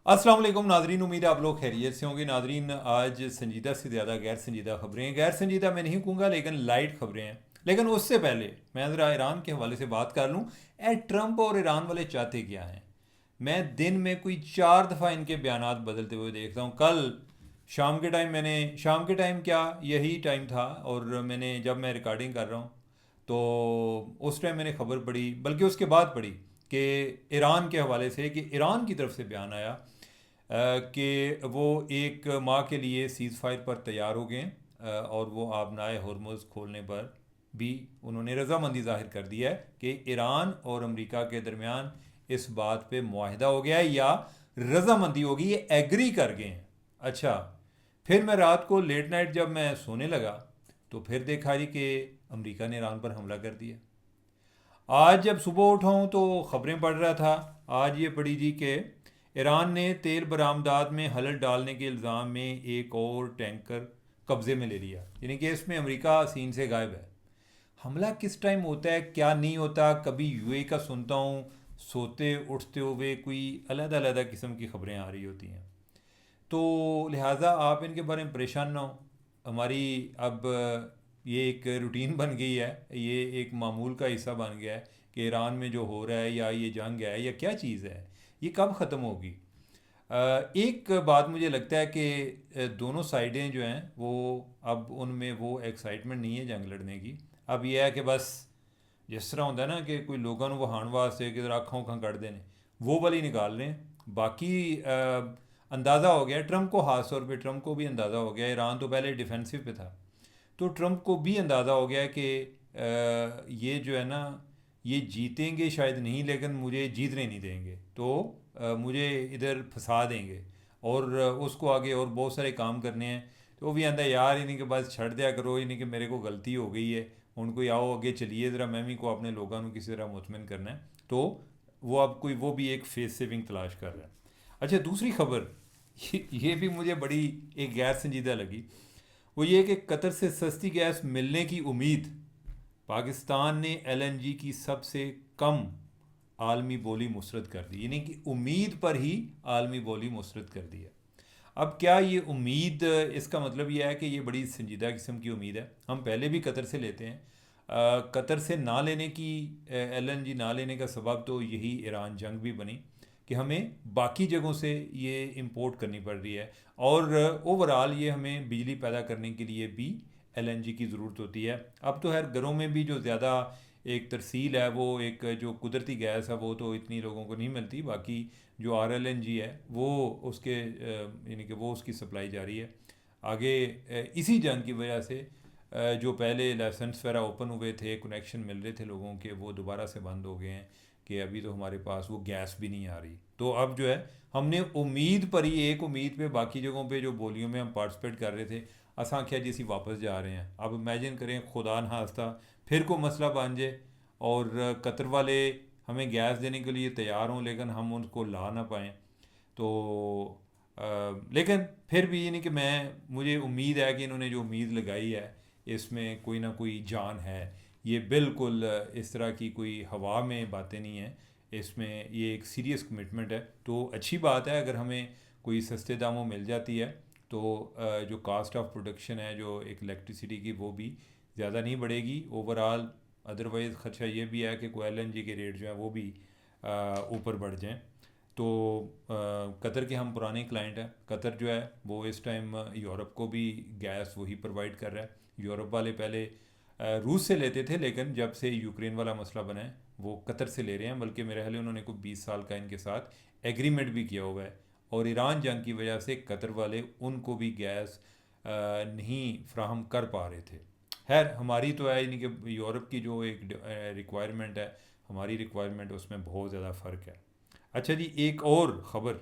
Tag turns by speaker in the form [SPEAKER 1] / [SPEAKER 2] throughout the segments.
[SPEAKER 1] अस्सलाम वालेकुम नाजरीन, उम्मीद है आप लोग खैरियत से होंगे। नाजरीन, आज संजीदा से ज़्यादा गैर संजीदा खबरें हैं। गैर संजीदा मैं नहीं कहूँगा, लेकिन लाइट खबरें हैं। लेकिन उससे पहले मैं ज़रा ईरान के हवाले से बात कर लूँ। ट्रंप और ईरान वाले चाहते क्या हैं? मैं दिन में कोई 4 दफ़ा इनके बयानात बदलते हुए देखता हूँ। कल शाम के टाइम क्या, यही टाइम था, और जब मैं रिकॉर्डिंग कर रहा हूँ तो उस टाइम मैंने खबर पढ़ी, बल्कि उसके बाद पढ़ी, कि ईरान के हवाले से, कि ईरान की तरफ से बयान आया कि वो एक माह के लिए सीज़ फायर पर तैयार हो गए हैं, और वो आबनाए हरमुज़ खोलने पर भी उन्होंने रजामंदी जाहिर कर दी है कि ईरान और अमेरिका के दरमियान इस बात पे मुआहिदा हो गया है, या रजामंदी होगी, ये एग्री कर गए हैं। अच्छा, फिर मैं रात को लेट नाइट जब मैं सोने लगा तो फिर देखा जी कि अमेरिका ने ईरान पर हमला कर दिया। आज जब सुबह उठा हूँ तो ख़बरें पढ़ रहा था। आज ये पढ़ी जी कि ईरान ने तेल बरामदात में हलट डालने के इल्ज़ाम में एक और टैंकर कब्ज़े में ले लिया, यानी कि इसमें अमेरिका सीन से गायब है। हमला किस टाइम होता है, क्या नहीं होता, कभी यूएई का सुनता हूँ, सोते उठते हुए कोई अलग अलग किस्म की खबरें आ रही होती हैं। तो लिहाजा आप इनके बारे में परेशान ना हो। हमारी अब ये एक रूटीन बन गई है, ये एक मामूल का हिस्सा बन गया है कि ईरान में जो हो रहा है, या ये जंग है, या क्या चीज़ है, ये कब ख़त्म होगी। एक बात मुझे लगता है कि दोनों साइडें जो हैं वो, अब उनमें वो एक्साइटमेंट नहीं है जंग लड़ने की। अब ये है कि बस जिस तरह होता है ना कि कोई लोगों को वहाण वास्ते कि अखों अखा कट देने, वो वाली निकाल रहे हैं। बाकी अंदाज़ा हो गया ट्रंप को, ख़ास तौर पे ट्रंप को भी अंदाज़ा हो गया, ईरान तो पहले डिफेंसिव पे था, तो ट्रंप को भी अंदाज़ा हो गया कि ये जो है ना, ये जीतेंगे शायद नहीं, लेकिन मुझे जीतने नहीं देंगे, तो मुझे इधर फंसा देंगे, और उसको आगे और बहुत सारे काम करने हैं। तो वो भी आंदा यार इन्हीं के पास छड़ दिया करो, इन्हीं के मेरे को गलती हो गई है, उनको आओ आगे चलिए ज़रा, मैं भी को अपने लोगों को किसी तरह मुतमिन करना है। तो वो अब कोई वो भी एक फेस सेविंग तलाश कर रहा है। अच्छा, दूसरी खबर, ये भी मुझे बड़ी एक गैर संजीदा लगी। वो ये कि कतर से सस्ती गैस मिलने की उम्मीद, पाकिस्तान ने एलएनजी की सबसे कम आलमी बोली मुस्तरद कर दी, यानी कि उम्मीद पर ही आलमी बोली मुस्तरद कर दी है। अब क्या ये उम्मीद, इसका मतलब यह है कि ये बड़ी संजीदा किस्म की उम्मीद है। हम पहले भी कतर से लेते हैं। कतर से ना लेने की, एलएनजी ना लेने का सबब तो यही ईरान जंग भी बनी, कि हमें बाकी जगहों से ये इंपोर्ट करनी पड़ रही है, और ओवरऑल ये हमें बिजली पैदा करने के लिए भी एलएनजी की ज़रूरत होती है। अब तो खैर घरों में भी जो ज़्यादा एक तरसील है, वो एक जो कुदरती गैस है, वो तो इतनी लोगों को नहीं मिलती। बाकी जो आरएलएनजी है वो उसके यानी कि वो उसकी सप्लाई जारी है आगे। इसी जंग की वजह से जो पहले लाइसेंस वगैरह ओपन हुए थे, कनेक्शन मिल रहे थे लोगों के, वो दोबारा से बंद हो गए हैं, कि अभी तो हमारे पास वो गैस भी नहीं आ रही। तो अब जो है, हमने उम्मीद पर ही, एक उम्मीद पे बाकी जगहों पे जो बोलियों में हम पार्टिसिपेट कर रहे थे, असा क्या जैसी वापस जा रहे हैं। अब इमेजिन करें खुदा न खास्ता फिर को मसला बन जाए, और कतर वाले हमें गैस देने के लिए तैयार हों, लेकिन हम उनको ला ना पाएँ। तो लेकिन फिर भी यानी कि मुझे उम्मीद है कि इन्होंने जो उम्मीद लगाई है, इसमें कोई ना कोई जान है। ये बिल्कुल इस तरह की कोई हवा में बातें नहीं हैं, इसमें ये एक सीरियस कमिटमेंट है। तो अच्छी बात है अगर हमें कोई सस्ते दामों मिल जाती है, तो जो कास्ट ऑफ प्रोडक्शन है जो एक इलेक्ट्रिसिटी की, वो भी ज़्यादा नहीं बढ़ेगी ओवरऑल। अदरवाइज़ खदशा ये भी है कि कोई एलएनजी के रेट जो हैं वो भी ऊपर बढ़ जाएँ। तो कतर के हम पुराने क्लाइंट हैं। कतर जो है वो इस टाइम यूरोप को भी गैस वही प्रोवाइड कर रहा है। यूरोप वाले पहले रूस से लेते थे, लेकिन जब से यूक्रेन वाला मसला बना है वो कतर से ले रहे हैं। बल्कि मेरे ख्याल है उन्होंने कोई 20 साल का इनके साथ एग्रीमेंट भी किया हुआ है, और ईरान जंग की वजह से कतर वाले उनको भी गैस नहीं फ्राहम कर पा रहे थे। खैर हमारी तो है, यानी कि यूरोप की जो एक रिक्वायरमेंट है, हमारी रिक्वायरमेंट, उसमें बहुत ज़्यादा फ़र्क है। अच्छा जी, एक और ख़बर,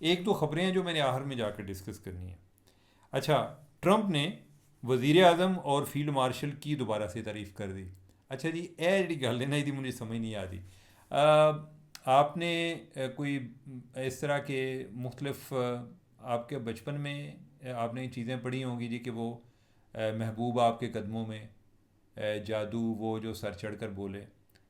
[SPEAKER 1] एक दो ख़बरें हैं जो मैंने आखिर में जाकर डिस्कस करनी है। अच्छा, ट्रंप ने वज़ीर आज़म और फील्ड मार्शल की दोबारा से तारीफ़ कर दी। अच्छा जी, ए जी गल है ना, यदी मुझे समझ नहीं आती। आपने कोई इस तरह के मुख्तलिफ आपके बचपन में आपने चीज़ें पढ़ी होंगी जी, कि वो महबूब आपके कदमों में, जादू वो जो सर चढ़ कर बोले।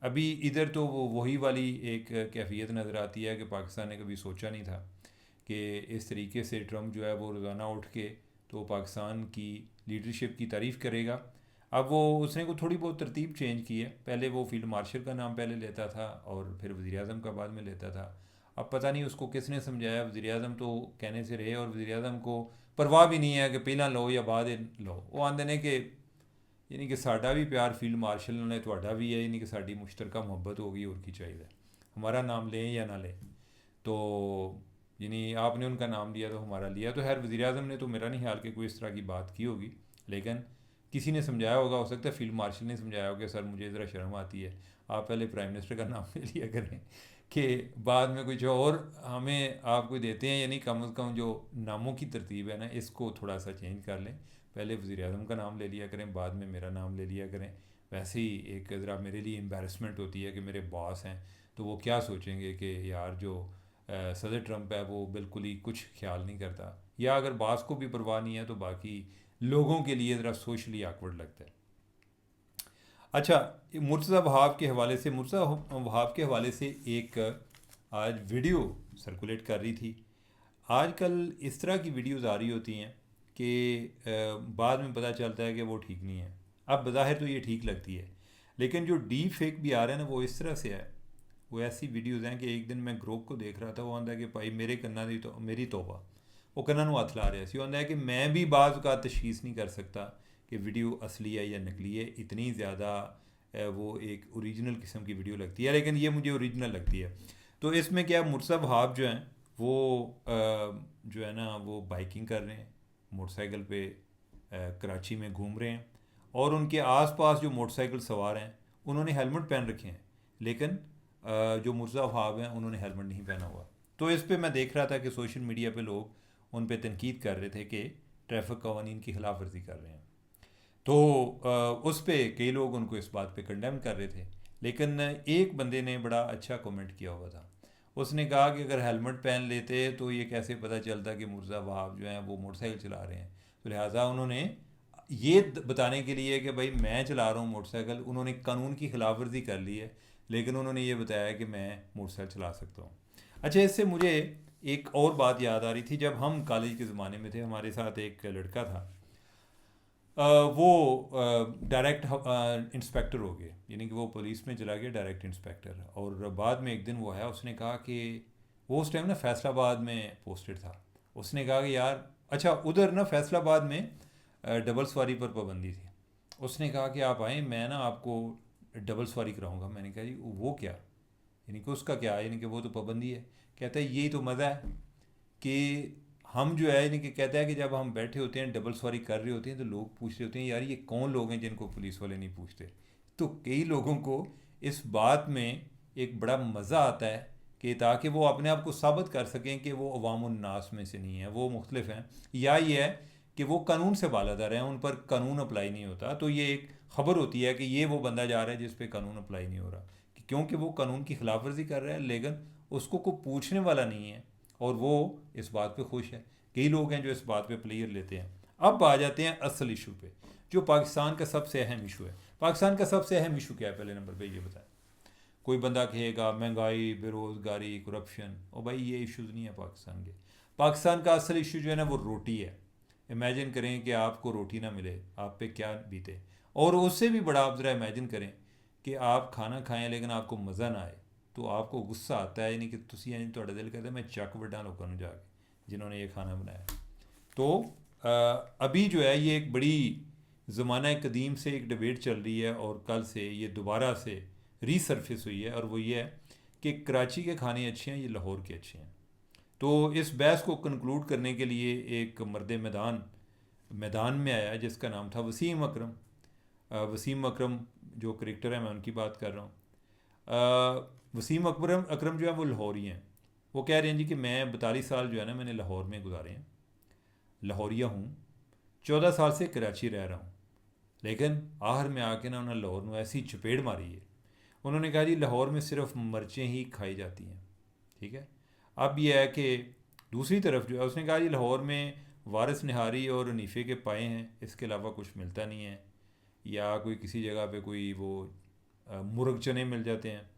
[SPEAKER 1] अभी इधर तो वो वही वाली एक कैफियत नज़र आती है कि पाकिस्तान ने कभी सोचा नहीं था कि इस तरीके से ट्रम्प जो है वो रोज़ाना उठ के तो पाकिस्तान की लीडरशिप की तारीफ़ करेगा। अब वो उसने को थोड़ी बहुत तरतीब चेंज की है, पहले वो फील्ड मार्शल का नाम पहले लेता था और फिर वज़ीर आज़म का बाद में लेता था। अब पता नहीं उसको किसने समझाया, वज़ीर आज़म तो कहने से रहे और वज़ीर आज़म को परवाह भी नहीं है कि पहला लो या बाद लो। वो आंदे ने कि यानी कि साडा भी प्यार फील्ड मार्शल ने तुहाडा भी है, यानी कि साडी मुश्तरका मुहब्बत होगी और की चाहिए, हमारा नाम लें या ना लें। तो यानी आपने उनका नाम लिया तो हमारा लिया। तो खैर वज़ीर आज़म ने तो मेरा नहीं ख्याल कि कोई इस तरह की बात की होगी, लेकिन किसी ने समझाया होगा, हो सकता है फील्ड मार्शल ने समझाया होगा, सर मुझे ज़रा शर्म आती है, आप पहले प्राइम मिनिस्टर का नाम ले लिया करें कि बाद में कुछ और हमें आप कोई देते हैं, यानी कम अज़ कम जो नामों की तरतीब है ना इसको थोड़ा सा चेंज कर लें, पहले वज़ीर आज़म का नाम ले लिया करें, बाद में मेरा नाम ले लिया करें। वैसे ही एक ज़रा मेरे लिए एम्बेरसमेंट होती है कि मेरे बॉस हैं तो वो क्या सोचेंगे कि यार जो सदर ट्रंप है वो बिल्कुल ही कुछ ख्याल नहीं करता, या अगर बॉस को भी परवाह नहीं है तो बाकी लोगों के लिए ज़रा सोशली आकवर्ड लगता है। अच्छा, मुर्तज़ा वहाब के हवाले से, मुर्तज़ा वहाब के हवाले से एक आज वीडियो सर्कुलेट कर रही थी। आजकल इस तरह की वीडियोज़ आ रही होती हैं कि बाद में पता चलता है कि वो ठीक नहीं है। अब बज़ाहिर तो ये ठीक लगती है, लेकिन जो डीप फेक भी आ रहा है ना वो इस तरह से है। वो ऐसी वीडियोज़ हैं कि एक दिन मैं ग्रुप को देख रहा था, वो आंदा है कि भाई मेरे कन्ना दी तो मेरी तौबा, वो कन्ना नू हथ ला रहा सी। आंदा है कि मैं भी बाज़ का तशखीस नहीं कर सकता कि वीडियो असली है या नकली है, इतनी ज़्यादा वो एक ओरिजिनल किस्म की वीडियो लगती है, लेकिन ये मुझे ओरिजिनल लगती है। तो इसमें क्या, मुर्तज़ा वहाब जो हैं वो जो है ना वो बाइकिंग कर रहे हैं, मोटरसाइकिल पे कराची में घूम रहे हैं, और उनके आसपास जो मोटरसाइकिल सवार हैं उन्होंने हेलमेट पहन रखे हैं, लेकिन जो मुर्तज़ा वहाब हैं उन्होंने हेलमेट नहीं पहना हुआ। तो इस पे मैं देख रहा था कि सोशल मीडिया पे लोग उन पे तनकीद कर रहे थे कि ट्रैफिक कवानीन की खिलाफ वर्जी कर रहे हैं। तो उस पे कई लोग उनको इस बात पे कंडेम कर रहे थे, लेकिन एक बंदे ने बड़ा अच्छा कमेंट किया हुआ था। उसने कहा कि अगर हेलमेट पहन लेते तो ये कैसे पता चलता कि मुर्तज़ा वहाब जो हैं वो मोटरसाइकिल चला रहे हैं। तो लिहाजा उन्होंने ये बताने के लिए कि भाई मैं चला रहा हूँ मोटरसाइकिल, उन्होंने कानून की खिलाफ वर्जी कर ली है, लेकिन उन्होंने ये बताया कि मैं मोटरसाइकिल चला सकता हूँ। अच्छा, इससे मुझे एक और बात याद आ रही थी। जब हम कॉलेज के ज़माने में थे, हमारे साथ एक लड़का था, वो डायरेक्ट इंस्पेक्टर हो गए, यानी कि वो पुलिस में चला गया डायरेक्ट इंस्पेक्टर। और बाद में एक दिन वो है, उसने कहा कि वो उस टाइम ना फैसलाबाद में पोस्टेड था। उसने कहा कि यार, अच्छा उधर ना फैसलाबाद में डबल सवारी पर पाबंदी थी। उसने कहा कि आप आए, मैं ना आपको डबल सवारी कराऊंगा। मैंने कहा जी वो क्या, यानी कि उसका क्या, यानी कि वो तो पाबंदी है। कहता है यही तो मज़ा है कि हम जो है, यानी कि कहता है कि जब हम बैठे होते हैं डबल सवारी कर रहे होते हैं तो लोग पूछ रहे होते हैं यार ये कौन लोग हैं जिनको पुलिस वाले नहीं पूछते। तो कई लोगों को इस बात में एक बड़ा मज़ा आता है कि ताकि वो अपने आप को साबित कर सकें कि वो अवामुन्नास में से नहीं है, वो मुख्तलिफ हैं, या ये है कि वो कानून से बालादर हैं, उन पर कानून अप्लाई नहीं होता। तो ये एक ख़बर होती है कि ये वो बंदा जा रहा है जिस पे कानून अप्लाई नहीं हो रहा, क्योंकि वो कानून की खिलाफ वर्जी कर रहा है, लेकिन उसको कोई पूछने वाला नहीं है और वो इस बात पे खुश है। कई लोग हैं जो इस बात पे प्लेयर लेते हैं। अब आ जाते हैं असल इशू पे, जो पाकिस्तान का सबसे अहम इशू है। पाकिस्तान का सबसे अहम इशू क्या है, पहले नंबर पे ये बताएं। कोई बंदा कहेगा महंगाई, बेरोज़गारी, करप्शन, और भाई ये इश्यूज़ नहीं है पाकिस्तान के। पाकिस्तान का असल इशू जो है ना वो रोटी है। इमेजिन करें कि आपको रोटी ना मिले, आप पे क्या बीते। और उससे भी बड़ा आप ज़रा इमेजिन करें कि आप खाना खाएं लेकिन आपको मज़ा ना आए, तो आपको गुस्सा आता है, यानी कि तुसी यानी थोड़ा दिल कहता है मैं चक वड्डा लोगों को जाके जिन्होंने ये खाना बनाया। तो अभी जो है ये एक बड़ी ज़माना कदीम से एक डिबेट चल रही है और कल से ये दोबारा से रीसरफेस हुई है, और वो ये है कि कराची के खाने अच्छे हैं या लाहौर के अच्छे हैं। तो इस बहस को कंक्लूड करने के लिए एक मर्द मैदान मैदान में आया जिसका नाम था वसीम अकरम। वसीम अकरम जो क्रिकेटर है, मैं उनकी बात कर रहा हूँ। वसीम अकरम अकरम जो है वो लाहौरी हैं। वो कह रहे हैं जी कि मैं 42 साल जो है ना मैंने लाहौर में गुजारे हैं, लाहौरिया हूँ, 14 साल से कराची रह रहा हूँ, लेकिन आहर में आके ना उन्होंने लाहौर में ऐसी चपेड़ मारी है। उन्होंने कहा जी लाहौर में सिर्फ मिर्चें ही खाई जाती हैं, ठीक है। अब यह है कि दूसरी तरफ जो है, उसने कहा जी लाहौर में वारिस निहारी और नीफ़े के पाए हैं, इसके अलावा कुछ मिलता नहीं है, या कोई किसी जगह पे कोई वो मुर्ग चने मिल जाते हैं।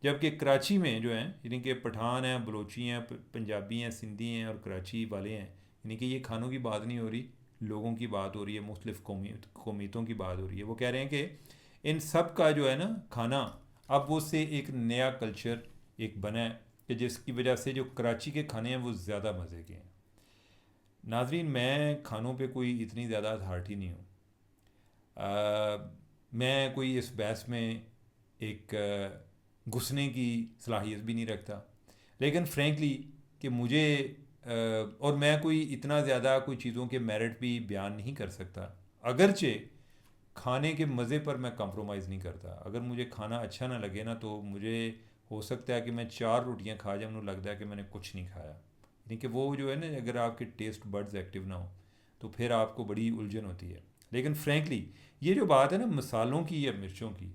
[SPEAKER 1] जबकि कराची में जो हैं यानी कि पठान हैं, बलोची हैं, पंजाबी हैं, सिंधी हैं और कराची वाले हैं, यानी कि ये खानों की बात नहीं हो रही, लोगों की बात हो रही है, मुख्तलिफ़ कौमियतों की बात हो रही है। वो कह रहे हैं कि इन सब का जो है ना खाना, अब वो से एक नया कल्चर एक बना है कि जिसकी वजह से जो कराची के खाने हैं वो ज़्यादा मज़े के हैं। नाजरीन, मैं खानों पे कोई इतनी ज़्यादा अथॉरिटी नहीं हूँ। मैं कोई इस बहस में एक घुसने की सलाहियत भी नहीं रखता, लेकिन फ्रेंकली कि मुझे और मैं कोई इतना ज़्यादा कोई चीज़ों के मेरिट भी बयान नहीं कर सकता। अगरचे खाने के मज़े पर मैं कंप्रोमाइज़ नहीं करता। अगर मुझे खाना अच्छा ना लगे ना, तो मुझे हो सकता है कि मैं 4 रोटियां खा जाऊँ, मुझे लगता है कि मैंने कुछ नहीं खाया। यानी कि वो जो है ना, अगर आपके टेस्ट बड्स एक्टिव ना हो तो फिर आपको बड़ी उलझन होती है। लेकिन फ्रेंकली ये जो बात है ना मसालों की या मिर्चों की,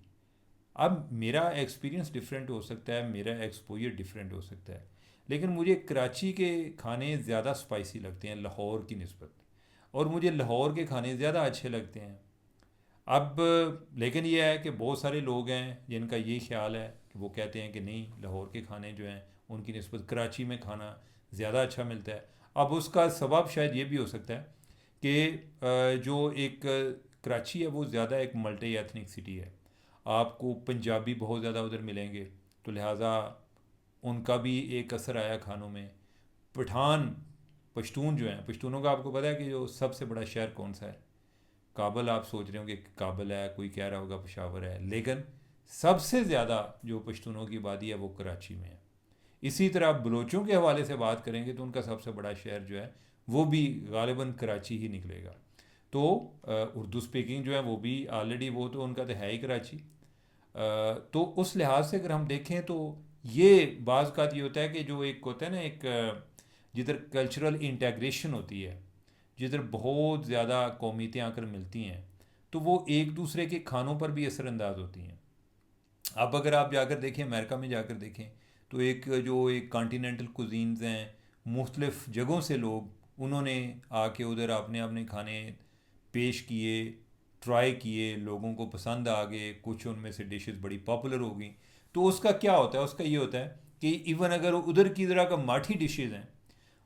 [SPEAKER 1] अब मेरा एक्सपीरियंस डिफरेंट हो सकता है, मेरा एक्सपोजर डिफरेंट हो सकता है, लेकिन मुझे कराची के खाने ज़्यादा स्पाइसी लगते हैं लाहौर की निस्बत, और मुझे लाहौर के खाने ज़्यादा अच्छे लगते हैं। अब लेकिन यह है कि बहुत सारे लोग हैं जिनका ये ख्याल है कि वो कहते हैं कि नहीं, लाहौर के खाने जो हैं उनकी निस्बत कराची में खाना ज़्यादा अच्छा मिलता है। अब उसका सबब शायद ये भी हो सकता है कि जो एक कराची है वो ज़्यादा एक मल्टी एथनिक सिटी है। आपको पंजाबी बहुत ज़्यादा उधर मिलेंगे, तो लिहाजा उनका भी एक असर आया खानों में। पठान, पश्तून जो हैं, पश्तूनों का आपको पता है कि जो सबसे बड़ा शहर कौन सा है? काबल। आप सोच रहे हो कि काबल है, कोई कह रहा होगा पेशावर है, लेकिन सबसे ज़्यादा जो पश्तूनों की आबादी है वो कराची में है। इसी तरह आप बलोचों के हवाले से बात करेंगे तो उनका सबसे बड़ा शहर जो है वो भी गालिबन कराची ही निकलेगा। तो उर्दू स्पीकिंग जो है वो भी ऑलरेडी, वो तो उनका तो है ही कराची। तो उस लिहाज से अगर हम देखें तो ये बाज़ का ये होता है कि जो एक होता है ना, एक जिधर कल्चरल इंटेग्रेशन होती है, जिधर बहुत ज़्यादा कौमियतें आकर मिलती हैं, तो वो एक दूसरे के खानों पर भी असरअंदाज होती हैं। अब अगर आप जाकर देखें, अमेरिका में जाकर देखें, तो एक जो एक कॉन्टीनेंटल कुजीन्स हैं, मुख्तलिफ़ जगहों से लोग उन्होंने आके उधर अपने अपने खाने पेश किए, ट्राई किए, लोगों को पसंद आ गए, कुछ उनमें से डिशेस बड़ी पॉपुलर हो गई। तो उसका क्या होता है? उसका ये होता है कि इवन अगर उधर की तरह का माठी डिशेज़ हैं,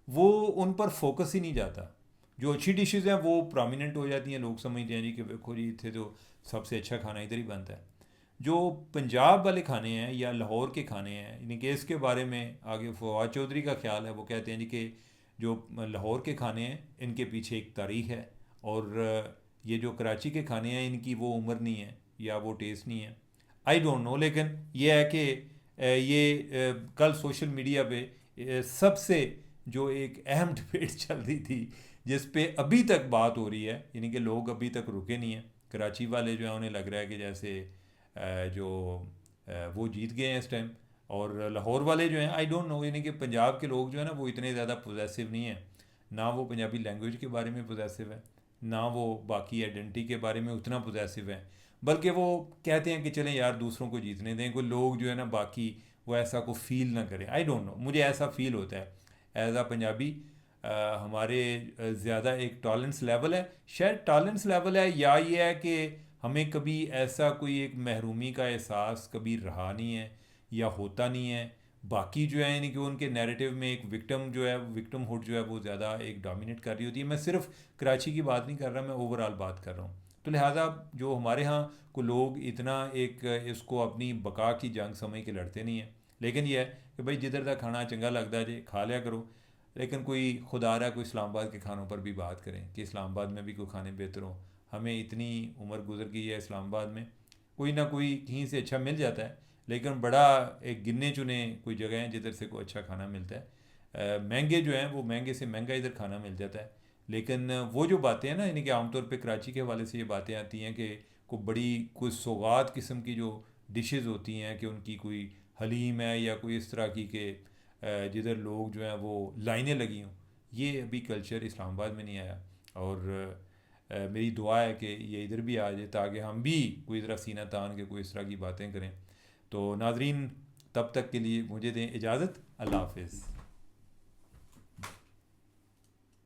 [SPEAKER 1] वो उन पर फोकस ही नहीं जाता। जो अच्छी डिशेज़ हैं वो प्रोमिनेंट हो जाती हैं, लोग समझते हैं जी कि देखो जी इतने तो सबसे अच्छा खाना इधर ही बनता है। जो पंजाब वाले खाने हैं या लाहौर के खाने हैं, यानी कि इसके बारे में आगे फवाद चौधरी का ख्याल है, वो कहते हैं जी कि जो लाहौर के खाने हैं इनके पीछे एक तारीख है, और ये जो कराची के खाने हैं इनकी वो उम्र नहीं है या वो टेस्ट नहीं है। आई डोंट नो, लेकिन ये है कि कल सोशल मीडिया पे सबसे जो एक अहम डिबेट चल रही थी, जिस पे अभी तक बात हो रही है, यानी कि लोग अभी तक रुके नहीं हैं। कराची वाले जो है उन्हें लग रहा है कि जैसे जो वो जीत गए हैं इस टाइम, और लाहौर वाले जो हैं आई डोंट नो, यानी कि पंजाब के लोग जो है ना वो इतने ज़्यादा पोजेसिव नहीं है, ना वो पंजाबी लैंग्वेज के बारे में पोजेसिव है, ना वो बाकी आइडेंटिटी के बारे में उतना पोजेसिव है, बल्कि वो कहते हैं कि चलें यार दूसरों को जीतने दें, कोई लोग जो है ना बाकी वो ऐसा को फील ना करें। आई डोंट नो, मुझे ऐसा फील होता है एज आ पंजाबी। हमारे ज़्यादा एक टॉलरेंस लेवल है, शायद टॉलरेंस लेवल है, या ये है कि हमें कभी ऐसा कोई एक महरूमी का एहसास कभी रहा नहीं है या होता नहीं है। बाकी जो है यानी कि उनके नैरेटिव में एक विक्टिम जो है, विक्टिमहुड जो है वो ज़्यादा एक डोमिनेट कर रही होती है। मैं सिर्फ कराची की बात नहीं कर रहा, मैं ओवरऑल बात कर रहा हूँ। तो लिहाजा जो हमारे यहाँ को लोग इतना एक इसको अपनी बका की जंग समझ के लड़ते नहीं हैं, लेकिन यह है कि भाई जिधर का खाना चंगा लगता है जी खा लिया करो। लेकिन कोई खुदा रहा कोई इस्लामाबाद के खानों पर भी बात करें कि इस्लामाबाद में भी कोई खाने बेहतर हो। हमें इतनी उम्र गुजर गई है, इस्लामाबाद में कोई ना कोई कहीं से अच्छा मिल जाता है, लेकिन बड़ा एक गिने चुने कोई जगह हैं जिधर से कोई अच्छा खाना मिलता है। महंगे जो हैं वो महंगे से महंगा इधर खाना मिल जाता है। लेकिन वो जो बातें हैं ना, यानी कि आमतौर पे कराची के हवाले से ये बातें आती हैं कि कोई बड़ी कोई सौगात किस्म की जो डिशेज़ होती हैं कि उनकी कोई हलीम है या कोई इस तरह की कि जिधर लोग जो हैं वो लाइनें लगी हों, ये अभी कल्चर इस्लामाबाद में नहीं आया। और मेरी दुआ है कि ये इधर भी आ जाए ताकि हम भी कोई तरह सीना तान के कोई इस तरह की बातें करें। तो नाजरीन, तब तक के लिए मुझे दें इजाज़त। अल्लाह हाफिज़।